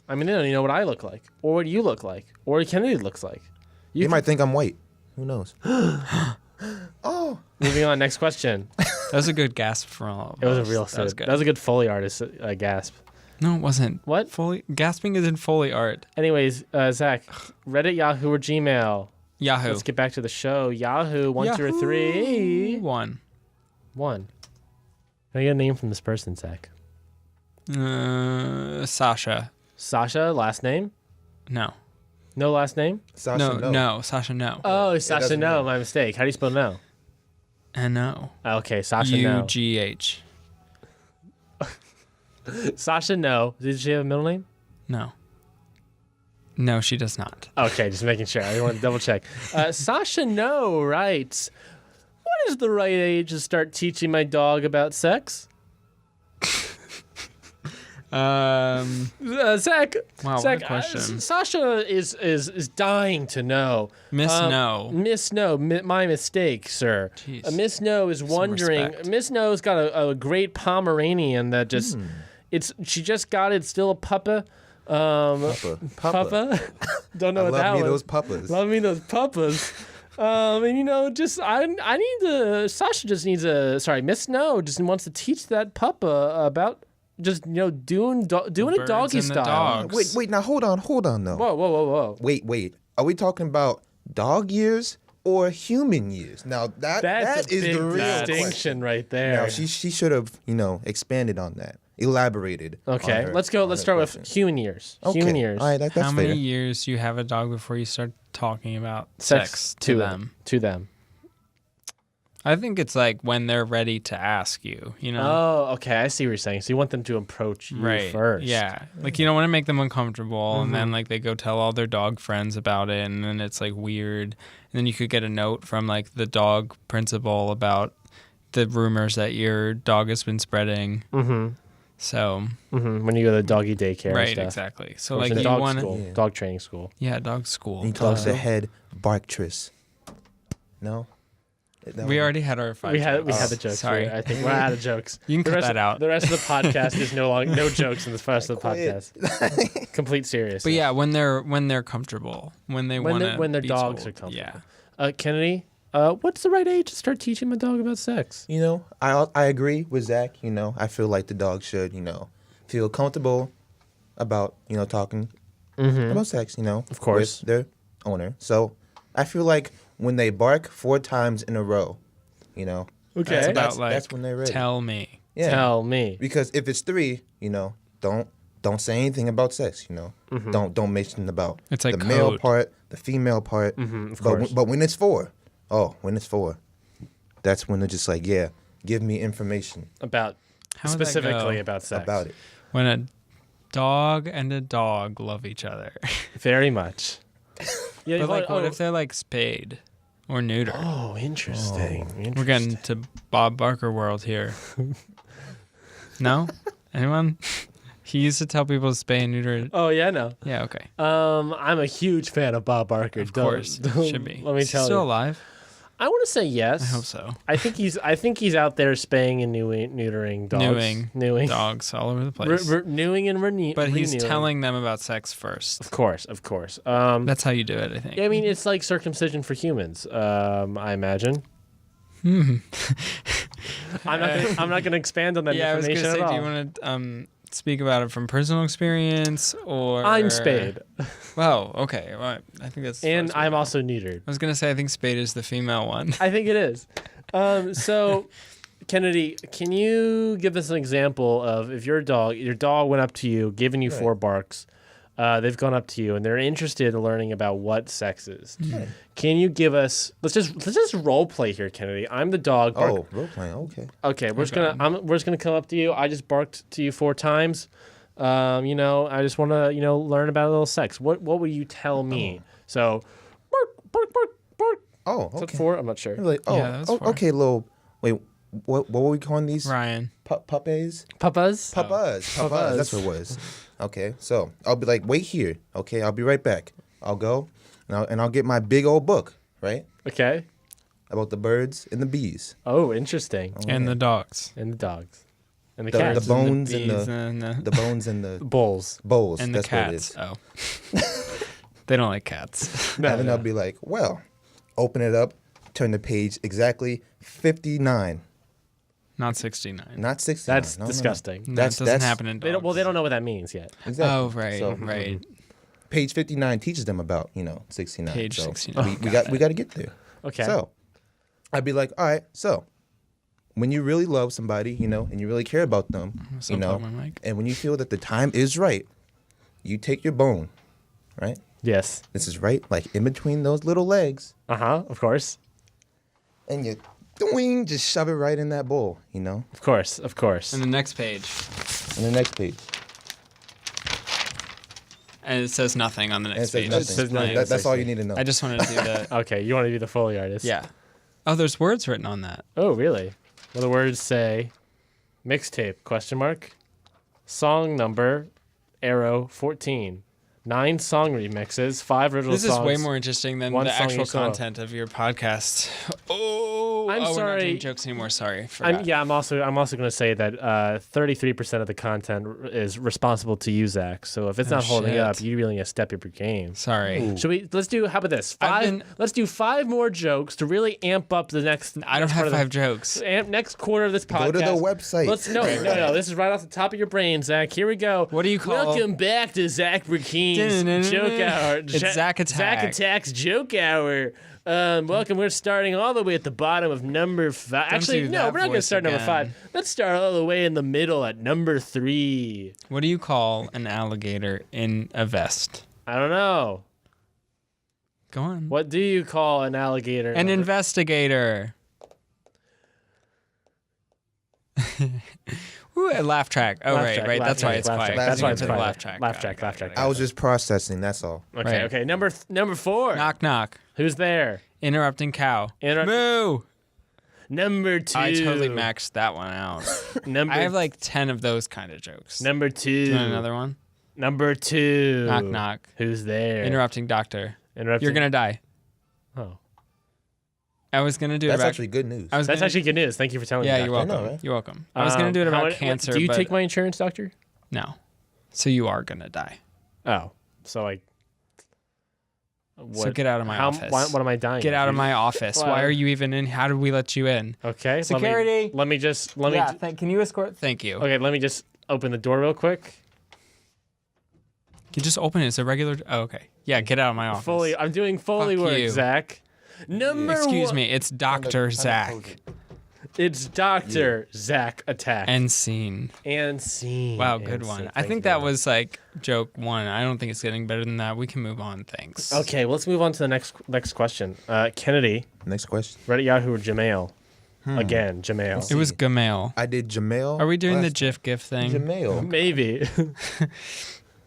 I mean, they don't even know what I look like, or what you look like, or what Kennedy looks like. You might think I'm white. Who knows? Oh. Moving on, next question. That was a good gasp for all of It was a us. real That was good. That was a good Foley artist gasp. No, it wasn't. What? Foley gasping is in Foley art. Anyways, Zach, Reddit, Yahoo, or Gmail? Yahoo. Let's get back to the show. Yahoo, 1, 2, or Yahoo! 3. 1. 1. Can I get a name from this person, Zach? Sasha. Sasha, last name? No. No last name? Sasha, No. Sasha, no. Oh, Sasha, doesn't no, know. my mistake. How do you spell no? N-O. Okay, Sasha, no. U-G-H. Sasha, no. Did she have a middle name? No. No, she does not. Okay, just making sure. I want to double check. Sasha, no, writes, what is the right age to start teaching my dog about sex? Wow, Zach, what a question. Sasha is dying to know. Miss No. Miss No, my mistake, sir. Jeez. Miss No is wondering. respect. Miss No's got a great Pomeranian that just she just got it. Still a puppa. Puppa. Don't know I what love that me was. those puppas. Love me those puppas. And just I need to. Sasha just needs Miss No just wants to teach that puppa about just doing a Birds doggy and the style. dogs. Wait, now hold on though. Whoa. Wait. Are we talking about dog years or human years? Now That's that a is big the real distinction question. right there. Now she should have expanded on that, elaborated. Okay, on her- let's go. on Let's her start with question. human years. Okay. Human years. All right, that's How many fair. years do you have a dog before you start talking about sex to them? To them. I think it's like when they're ready to ask you, Oh, okay. I see what you're saying. So you want them to approach you right. first. Yeah. Like you don't want to make them uncomfortable and then like they go tell all their dog friends about it and then it's like weird. And then you could get a note from like the dog principal about the rumors that your dog has been spreading. Mm-hmm. So When you go to doggy daycare and right, stuff. exactly. So Or like it's a you dog want school, Yeah. dog training school. yeah, dog school. He calls the head Barktress. No? We already had our 5 We had jokes. the jokes. Sorry. I think we're out of jokes. You can The cut rest that out. The rest of the podcast is no jokes in the rest of the Quit. podcast. Complete serious. But yeah, when they're comfortable, when they want to, when their dogs are comfortable. Yeah. Kennedy, what's the right age to start teaching my dog about sex? You know, I agree with Zach. You know, I feel like the dog should, you know, feel comfortable about, you know, talking about sex, you know, Of course. with their owner. So I feel like when they bark 4 times in a row, you know, Okay. That's about that's when they're ready. Tell me. Yeah. Tell me. Because if it's 3, you know, don't say anything about sex, you know. Don't mention about It's like the male code. part, the female part. Of But course. but when it's 4, that's when they're just like, yeah, give me information About How would that specifically go? about sex. about it. When a dog and a dog love each other. Very much. Yeah. But like, what if they're like spayed or neutered? Oh, interesting. We're getting to Bob Barker world here. No? Anyone? He used to tell people to spay and neuter. Oh yeah, no. Yeah, okay. I'm a huge fan of Bob Barker. Of course. Should be. Let me Is he tell still you. alive? I want to say yes. I hope so. I think he's out there spaying and neutering dogs. Newing. Dogs all over the place. Newing and renewing. But he's telling them about sex first. Of course. That's how you do it, I think. Yeah, I mean, it's like circumcision for humans. I imagine. I'm not going to expand on that Yeah, I was information going to say, at all. do you want to speak about it from personal experience or? I'm spayed, Wow. Okay. Well, I think that's. and as far as I'm we go. also neutered. I was going to say I think spade is the female one. I think it is. So, Kennedy, can you give us an example of if your dog went up to you, given you 4 barks, they've gone up to you and they're interested in learning about what sex is. Can you give us? Let's just role play here, Kennedy. I'm the dog. Oh, role playing. Okay. Okay, we're just gonna come up to you. I just barked to you 4 times. You know, I just want to learn about a little sex. What would you tell me? So, bark. Oh, Is that okay. 4? I'm not sure. You're like, Yeah, that's 4. okay, little. Wait, what were we calling these? Ryan. Puppies? Papas. Papas. That's what it was. Okay, so I'll be like, wait here. Okay, I'll be right back. I'll go, and I'll get my big old book, right? Okay. About the birds and the bees. Oh, interesting. And the dogs. And the dogs. And the The cats. bones and Bees the and the bones and the Bulls. bowls. and the That's what it is. cats. Oh. They don't like cats. And then I'll be like, well, open it up, turn the page exactly 59, Not 69. not 69. That's No. disgusting. No, That's- it doesn't that's- happen in They dogs. don't know what that means yet. Exactly. Oh, right, So, right. Page 59 teaches them about 69. Page so 69. We got to get there. Okay. So I'd be like, all right, so when you really love somebody, and you really care about them, So unplug my mic. and when you feel that the time is right, you take your bone, right? Yes. This is right, like in between those little legs, Of course. and you doing just shove it right in that bowl, Of course. And the next page. And the next page. And it says nothing on the And it next says page. nothing. It's says nothing. blank. That's all you need to know. I just wanted to do that. Okay, you want to be the Foley artist? Yeah. Oh, there's words written on that. Oh, really? Well, the words say mixtape, ? Song number, arrow, 14. 9 song remixes, 5 original This is songs. way more interesting than one the song actual each solo. content of your podcast. Oh, I'm we're not sorry. doing jokes anymore. Sorry. Forgot. I'm also going to say that 33% of the content is responsible to you, Zach. So if it's not holding shit. up, you really need to step up your game. Sorry. Let's do, how about this? I've been- Let's do 5 more jokes to really amp up the next. I don't next have part of 5 jokes. the next quarter of this podcast. Go to the website. No. This is right off the top of your brain, Zach. Here we go. What do you call- Welcome back to Zach Brecheen's Joke Hour. It's Zach Attack. Zach Attack's Joke Hour. Welcome. We're starting all the way at the bottom of number 5. Actually, do no, that we're not going to voice start number again. 5. Let's start all the way in the middle at number 3. What do you call an alligator in a vest? I don't know. Go on. What do you call an alligator? An investigator. Ooh, a laugh track. Oh, Laugh right, track, right. laugh That's why track, it's laugh quiet. track. That's why it's the quiet. laugh track. Laugh Got track, it, laugh got track. it. I was just processing, that's all. Okay, Right. okay. Number 4. Knock, knock. Who's there? Interrupting cow. Interrupt- Moo. Number 2. I totally maxed that one out. Number I have like 10 of those kind of jokes. Number 2. Do you want another one? Number 2. Knock, knock. Who's there? Interrupting doctor. Interrupting. You're gonna die. Oh. I was gonna do it That's about. actually good news. I was That's gonna, actually good news. Thank you for telling me. Yeah, Doctor. you're welcome. I know, right? You're welcome. I was gonna do it How about would- cancer. Do you but take my insurance, doctor? No. So you are gonna die. Oh, so So get out of my office. What am I dying? Get out of my office. Well, Why are you even in? How did we let you in? Okay. Security. Let me just. Can you escort? Thank you. Okay, let me just open the door real quick. You just open it. It's a regular. Oh, okay. Yeah, get out of my office. I'm doing Foley Fuck work, you. Zach. Excuse one. me. It's Dr. Zach. It's Dr. Zach Attack. And scene. And scene. Wow, And good scene. one. I Thank think you that very much. was like joke 1. I don't think it's getting better than that. We can move on. Thanks. Okay, well, let's move on to the next question. Kennedy, Next question. Reddit Yahoo or Jamail? Again, Jamail. It was Gamail. I did Jamail. Are we doing the last GIF GIF thing? Jamail. Maybe.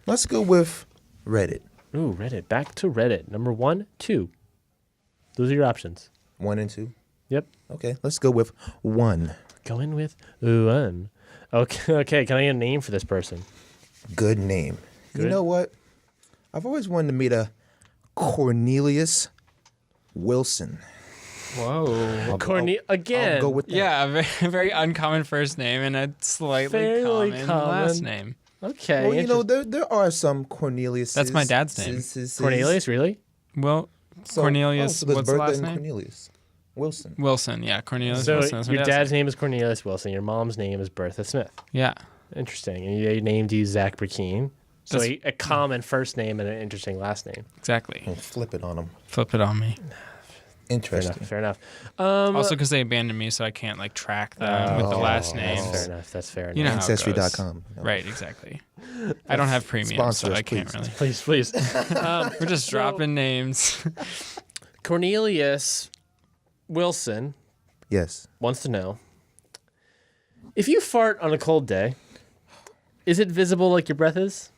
Let's go with Reddit. Ooh, Reddit. Back to Reddit. Number 1, 2. Those are your options. 1 and 2. Yep. Okay, let's go with 1. Go in with 1. Okay. Can I get a name for this person? Good name. Good. You know what? I've always wanted to meet a Cornelius Wilson. Whoa. Again. I'll go with that. Yeah, a very uncommon first name and a slightly Fairly common common. last name. Okay. Well, you know, there are some Cornelius. That's my dad's name. Cornelius, really? Well, Cornelius, so there's what's the Bertha last and name? Cornelius Wilson. Wilson, yeah, Cornelius So Wilson. That's my your dad's dad's name is Cornelius Wilson. Your mom's name is Bertha Smith. Yeah, Interesting. And they named you Zach Brecheen. So That's- a common first name and an interesting last name. exactly. And flip it on him. Flip it on me. Interesting. Fair enough. Also, because they abandoned me, so I can't like track them with the last That's names. fair enough. That's fair enough. You know how it goes. Ancestry.com. Right, exactly. I don't have premium, Sponsor so us, I can't please. really. Please. We're just dropping names. Cornelius Wilson Yes. wants to know, if you fart on a cold day, is it visible like your breath is?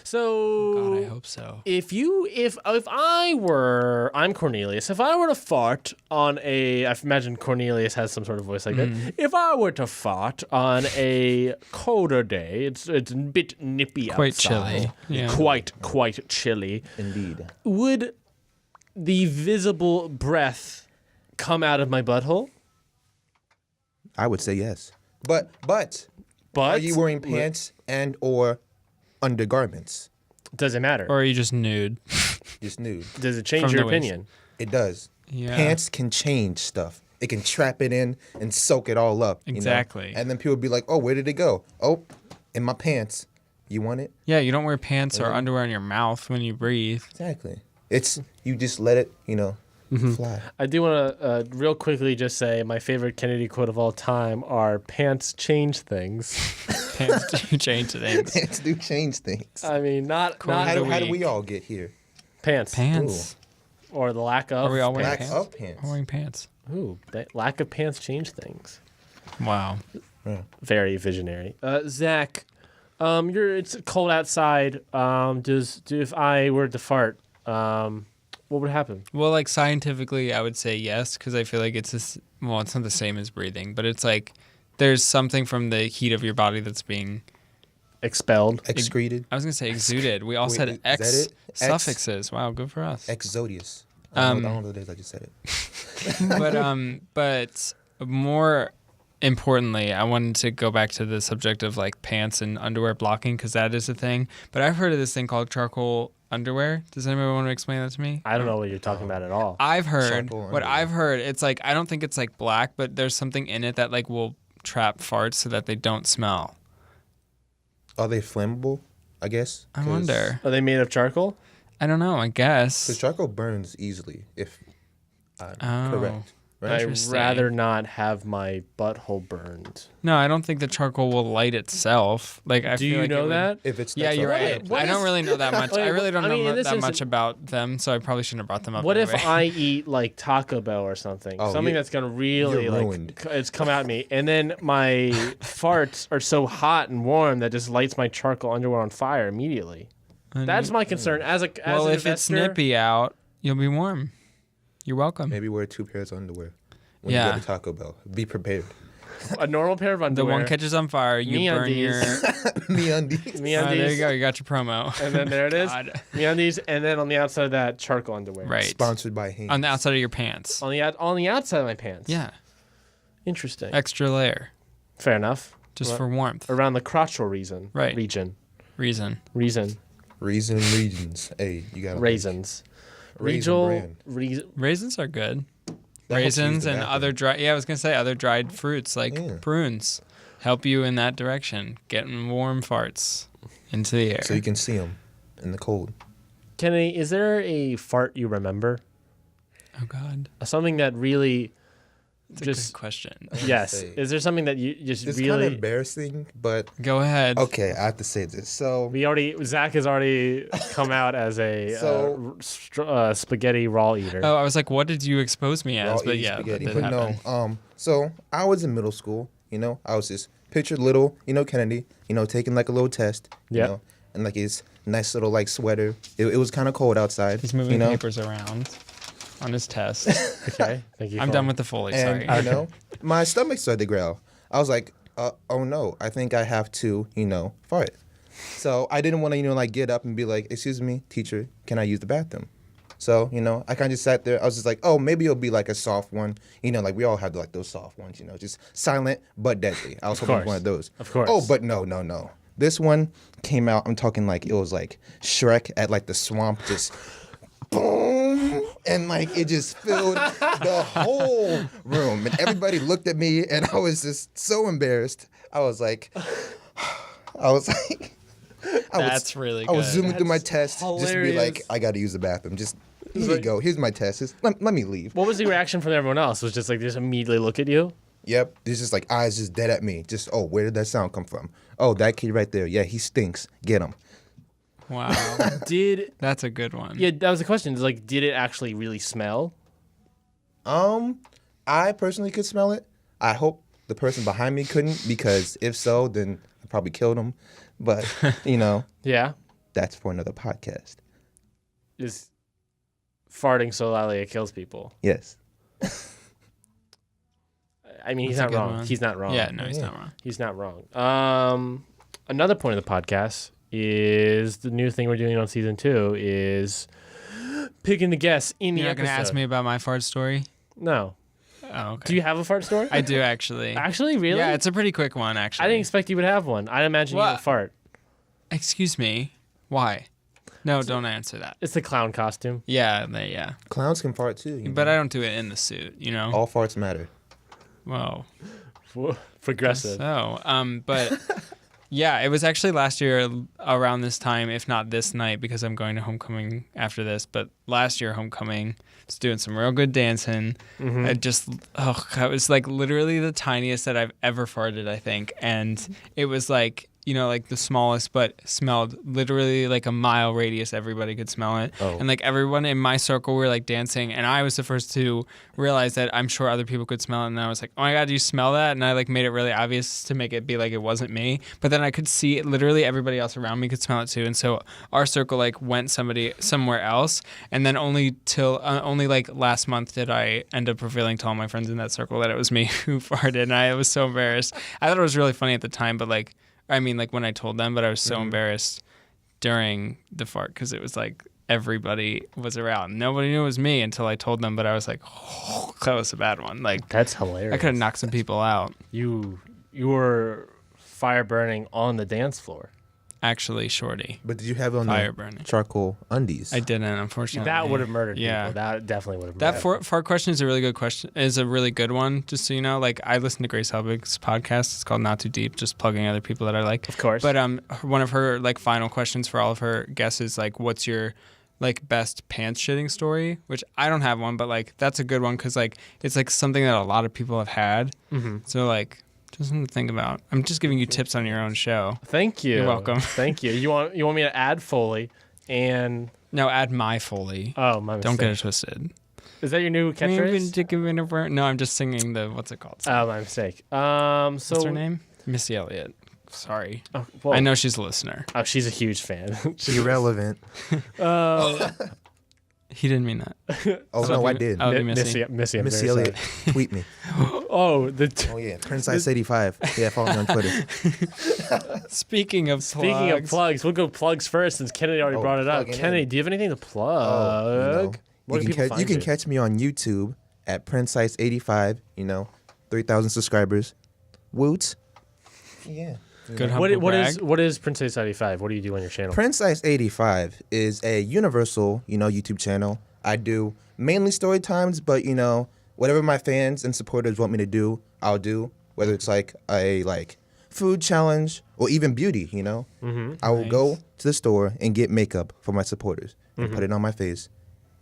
So God, I hope so. I'm Cornelius. If I were to fart on I imagine Cornelius has some sort of voice like that. If I were to fart on a colder day, it's a bit nippy Quite outside. chilly. Yeah. Quite chilly. Indeed. Would the visible breath come out of my butthole? I would say yes. But But are you wearing pants and or undergarments? does it matter? Or are you just nude? Just nude. Does it change From your the waist. opinion? It does. Yeah. Pants can change stuff. It can trap it in and soak it all up. you know? Exactly. And then people be like, "Oh, where did it go? Oh, in my pants. You want it?" Yeah, you don't wear pants or underwear in your mouth when you breathe. Exactly. It's you just let it, fly. I do want to real quickly just say my favorite Kennedy quote of all time are "Pants change things." Pants do change things. Pants do change things. I mean, not Quote of the How do we week. all get here? pants. Pants. Or the lack of. Are we all wearing Lack pants? of pants. I'm wearing pants. Ooh, that lack of pants change things. Wow. Very visionary. Zach, it's cold outside. If I were to fart, what would happen? Well, like scientifically, I would say yes, because I feel like it's it's not the same as breathing, but it's like there's something from the heat of your body that's being. Expelled. Excreted. I was gonna say exuded. We all Wait, said is X that it? X? suffixes. Wow, good for us. Exodius. I don't know the days I just said it. But more importantly, I wanted to go back to the subject of like pants and underwear blocking because that is a thing. But I've heard of this thing called charcoal underwear. Does anybody want to explain that to me? I don't know what you're talking about at all. I've heard Charcoal what underwear. I've heard. It's like I don't think it's like black, but there's something in it that like will trap farts so that they don't smell. Are they flammable? I guess. I wonder. Are they made of charcoal? I don't know. I guess. Because charcoal burns easily, if I'm Oh. correct. Right? I'd Interesting. rather not have my butthole burned. No, I don't think the charcoal will light itself. Like, I Do feel you like it know would- that? If it's Yeah, you're right. what I don't if- really know that much. Wait, I really don't I mean, know in this that much instance- about them, so I probably shouldn't have brought them up. What anyway. if I eat like Taco Bell or something? Oh, Something you're- that's gonna really you're like ruined. it's come at me, and then my farts are so hot and warm that just lights my charcoal underwear on fire immediately. That's my concern. As an well, if it's investor, nippy out, you'll be warm. You're welcome. Maybe wear 2 pairs of underwear when Yeah. you go to Taco Bell. Be prepared. A normal pair of The underwear. one catches on fire, you burn your. MeUndies. MeUndies. There you MeUndies. go. You got your promo. And then there it is. God. MeUndies, and then on the outside of that, charcoal underwear. Right. Sponsored by Hanes. On the outside of your pants. On the outside of my pants. Yeah. Interesting. Extra layer. Fair enough. Just Well, for warmth. Around the crotchal region. Right. Region. Reason. Regions. Hey, you got Raisins. Raisin Regional. bran. Raisins are good. That helps you use Raisins the and bathroom. other dry. Yeah, I was gonna say other dried fruits like Yeah. prunes help you in that direction, getting warm farts into the air. So you can see them in the cold. Kennedy, is there a fart you remember? Oh God, Something that really that's a just good question. yes. say. Is there something that you just It's kind of really? embarrassing, but Go ahead. okay, I have to say this. So Zach has already come out as a spaghetti raw eater. Oh, I was like, what did you expose me as? raw But eating yeah, spaghetti. that did But happen. no, so I was in middle school. I was just pictured little, Kennedy, taking like a little test. Yeah. And like his nice little like sweater. It was kind of cold outside. He's moving you know? papers around on his test. Okay, thank you. I'm done with the Foley. And Sorry. my stomach started to growl. I was like, oh no, I think I have to, fart. So I didn't want to, like get up and be like, excuse me, teacher, can I use the bathroom? So, I kind of just sat there. I was just like, oh, maybe it'll be like a soft one. Like we all have like those soft ones, just silent but deadly. I was hoping for one of those. Of course. Oh, but no. This one came out, I'm talking like it was like Shrek at like the swamp, just boom. And like it just filled the whole room. And everybody looked at me and I was just so embarrassed. I was like, That's really I was good. zooming through my That's test, just to be like, hilarious. I got to use the bathroom. Just here you go. Here's my test. Just let me leave. What was the reaction from everyone else? Was just like they just immediately look at you? Yep. There's just like eyes just dead at me. Just, oh, where did that sound come from? Oh, that kid right there. Yeah, he stinks. Get him. Wow, that's a good one. Yeah, that was the question. It's like, did it actually really smell? I personally could smell it. I hope the person behind me couldn't, because if so, then I probably killed him. But, Yeah. that's for another podcast. Is farting so loudly it kills people. Yes. I mean, he's That's a not good wrong. one. He's not wrong. Yeah, no, he's not wrong. He's not wrong. Another point of the podcast is the new thing we're doing on season 2 is picking the guests in the You're not episode. gonna ask me about my fart story? No. Oh, okay. Do you have a fart story? I do actually. Actually, really? Yeah, it's a pretty quick one actually. I didn't expect you would have one. I imagine you What? would fart. Excuse me. Why? No, don't answer that. It's the clown costume. Yeah. Clowns can fart too. But I don't do it in the suit, All farts matter. Whoa. Progressive. So, but yeah, it was actually last year around this time, if not this night, because I'm going to homecoming after this. But last year, homecoming, was doing some real good dancing. Mm-hmm. It was like literally the tiniest that I've ever farted, I think. And it was like, like the smallest, but smelled literally like a mile radius. Everybody could smell it. Oh. And like everyone in my circle were like dancing. And I was the first to realize that I'm sure other people could smell it. And I was like, oh my God, do you smell that? And I like made it really obvious to make it be like it wasn't me. But then I could see it, literally everybody else around me could smell it too. And so our circle like went somewhere else. And then only like last month did I end up revealing to all my friends in that circle that it was me who farted. And I was so embarrassed. I thought it was really funny at the time, but like when I told them, but I was so embarrassed during the fart because it was like everybody was around. Nobody knew it was me until I told them, but I was like, oh, that was a bad one. Like, That's hilarious. I could have knocked some people out. You were fire burning on the dance floor. Actually, shorty. But did you have it on Fire the burning. charcoal undies? I didn't, unfortunately. That would have murdered Yeah. people. That definitely would have That murdered fart question is a really good question. Is a really good one. Just so you know, like I listen to Grace Helbig's podcast. It's called Not Too Deep. Just plugging other people that I like. Of course. But one of her like final questions for all of her guests is like, what's your like best pants shitting story? Which I don't have one, but like that's a good one because like it's like something that a lot of people have had. Mm-hmm. So like just something to think about. I'm just giving you tips on your own show. Thank you. You're welcome. Thank you. You want me to add Foley and No, add my Foley. oh my Don't get it mistake. twisted. Is that your new catchphrase? No, I'm just singing the what's it called? Oh, my mistake. So What's her name? Missy Elliott. Sorry. Oh, well, I know she's a listener. Oh, she's a huge fan. Irrelevant. He didn't mean that. Oh, So no, if I did. Oh, Missy, I'm Missy very Elliott, sorry. tweet me. Oh, Oh, yeah. PrinceIce85. Yeah, follow me on Twitter. Speaking of plugs, we'll go plugs first since Kennedy already brought it up. plugging Kennedy, in. do you have anything to plug? Where You can people can, find you can catch me on YouTube at PrinceIce85, 3,000 subscribers. Woot. Yeah. Good humble What brag. what is PrinceIce 85? What do you do on your channel? PrinceIce85 is a universal, YouTube channel. I do mainly story times, but whatever my fans and supporters want me to do, I'll do. Whether it's like a food challenge or even beauty, I will go to the store and get makeup for my supporters and put it on my face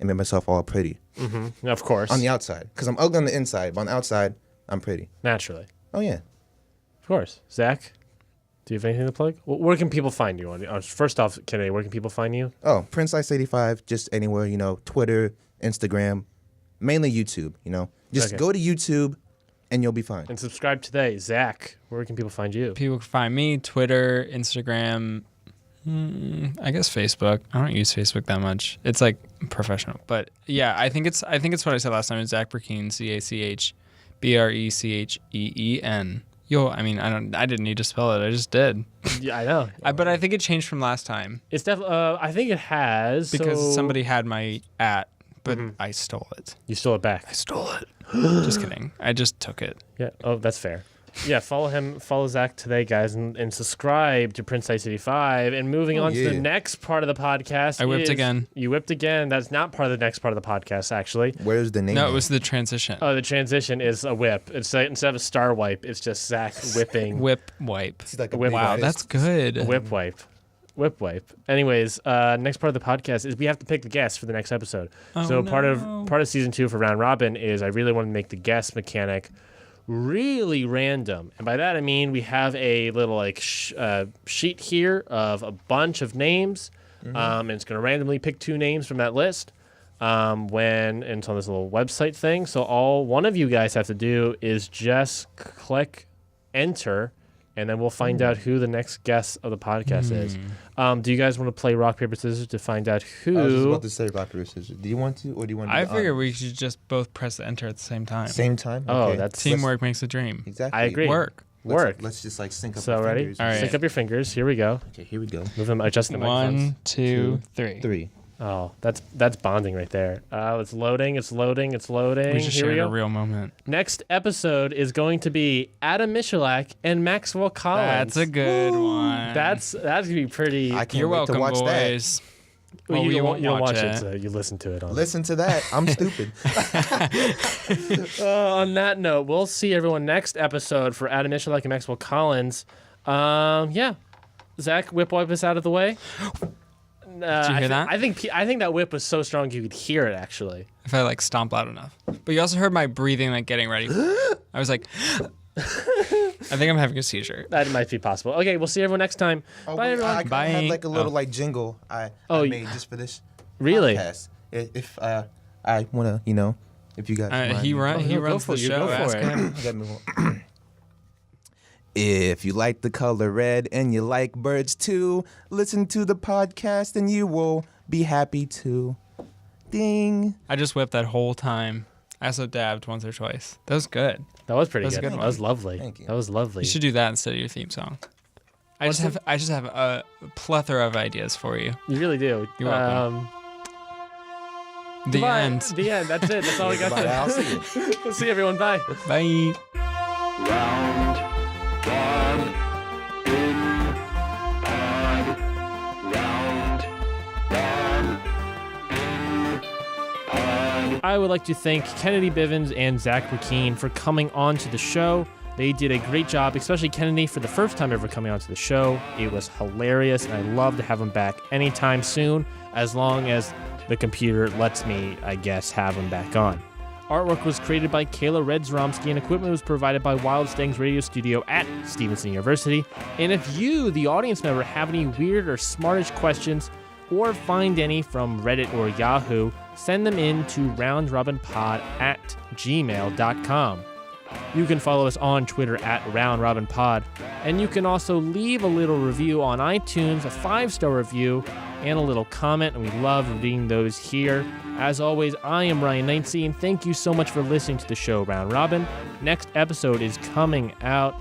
and make myself all pretty. Of course. On the outside, because I'm ugly on the inside, but on the outside, I'm pretty. Naturally. Oh yeah. Of course. Zach, do you have anything to plug? Where can people find you? First off, Kennedy, where can people find you? Oh, PrinceIce85, just anywhere, Twitter, Instagram, mainly YouTube, Just Okay. go to YouTube and you'll be fine. And subscribe today. Zach, where can people find you? People can find me Twitter, Instagram, I guess Facebook. I don't use Facebook that much. It's like professional, but yeah, I think it's what I said last time. It's Zach Brecheen, CACHBRECHEEN. Yo, I mean, I didn't need to spell it. I just did. Yeah, I know. But I think it changed from last time It's definitely. I think it has because somebody had my but I stole it. You stole it back. I stole it. Just kidding. I just took it. Yeah. Oh, that's fair. Yeah. Follow him. Follow Zach today, guys, and subscribe to PrinceIce 85. And moving on to the next part of the podcast. I whipped again. You whipped again. That's not part of the next part of the podcast, actually. Where's the name? No, it was the transition. Oh, the transition is a whip. It's like, instead of a star wipe, it's just Zach whipping. Whip wipe. It's like a Whip big Wow, fist. that's good. Whip wipe. Whip wipe. Anyways, next part of the podcast is we have to pick the guest for the next episode. So part of season 2 for Round Robin is I really want to make the guest mechanic really random, and by that I mean we have a little sheet here of a bunch of names, and it's going to randomly pick 2 names from that list. And it's on this little website thing. So all one of you guys have to do is just click enter. And then we'll find out who the next guest of the podcast is. Do you guys want to play rock, paper, scissors to find out who? I was just about to say rock, paper, scissors. Do you want to, or do you want to? I figure we should just both press enter at the same time. Same time. Oh, Okay. that's Teamwork makes a dream. Exactly. I agree. Work. Let's just sync up. So our ready? fingers. All right. Sync up your fingers. Here we go. Okay, here we go. Move them. Adjust the microphones. 1, 2, 3. 3. Oh, that's bonding right there. It's loading. It's loading. It's loading. We just Here we shared a go. real moment. Next episode is going to be Adam Michalak and Maxwell Collins. That's a good one. That's gonna be pretty. I can't You're wait welcome, to watch boys. Well, Well, you we don't won't you don't watch watch it. it. So you listen to it on. that. Listen to that. I'm stupid. On that note, we'll see everyone next episode for Adam Michalak and Maxwell Collins. Yeah, Zach, whip wipe us out of the way. Did you hear that? I think that whip was so strong you could hear it actually. If I stomp loud enough. But you also heard my breathing getting ready. I was like, I think I'm having a seizure. That might be possible. Okay, we'll see everyone next time. Oh, Bye, wait, everyone. I kinda Bye. have a little jingle I made just for this Really? podcast. If I wanna, if you guys mind. He go runs for the it. You show. go for Ask it. him. I gotta move on. If you like the color red and you like birds too, listen to the podcast and you will be happy too. Ding. I just whipped that whole time. I also dabbed once or twice. That was good. That was pretty That was a good. good That was one. lovely. Thank you. That was lovely. You should do that instead of your theme song. I just have a plethora of ideas for you. You really do. You're welcome. The goodbye. end. The end. That's it. That's all we got. Bye. I'll see you. We'll see everyone. Bye. Bye. Round one in pod. Round one in pod. I would like to thank Kennedy Bivins and Zach Brecheen for coming on to the show. They did a great job, especially Kennedy for the first time ever coming onto the show. It was hilarious, and I'd love to have him back anytime soon, as long as the computer lets me, I guess, have him back on. Artwork was created by Kayla Zuromski, and equipment was provided by Wild Stangs Radio Studio at Stevenson University. And if you, the audience member, have any weird or smartish questions, or find any from Reddit or Yahoo, send them in to roundrobinpod@gmail.com. You can follow us on Twitter at roundrobinpod, and you can also leave a little review on iTunes, a 5-star review, and a little comment, and we love reading those here. As always, I am Ryan Neitzey, and thank you so much for listening to the show Round Robin. Next episode is coming out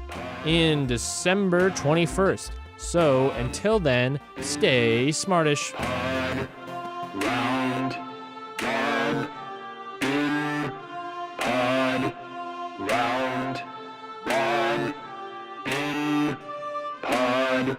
in December 21st. So until then, stay smartish. Round, one, in, pod, round, one, in, pod.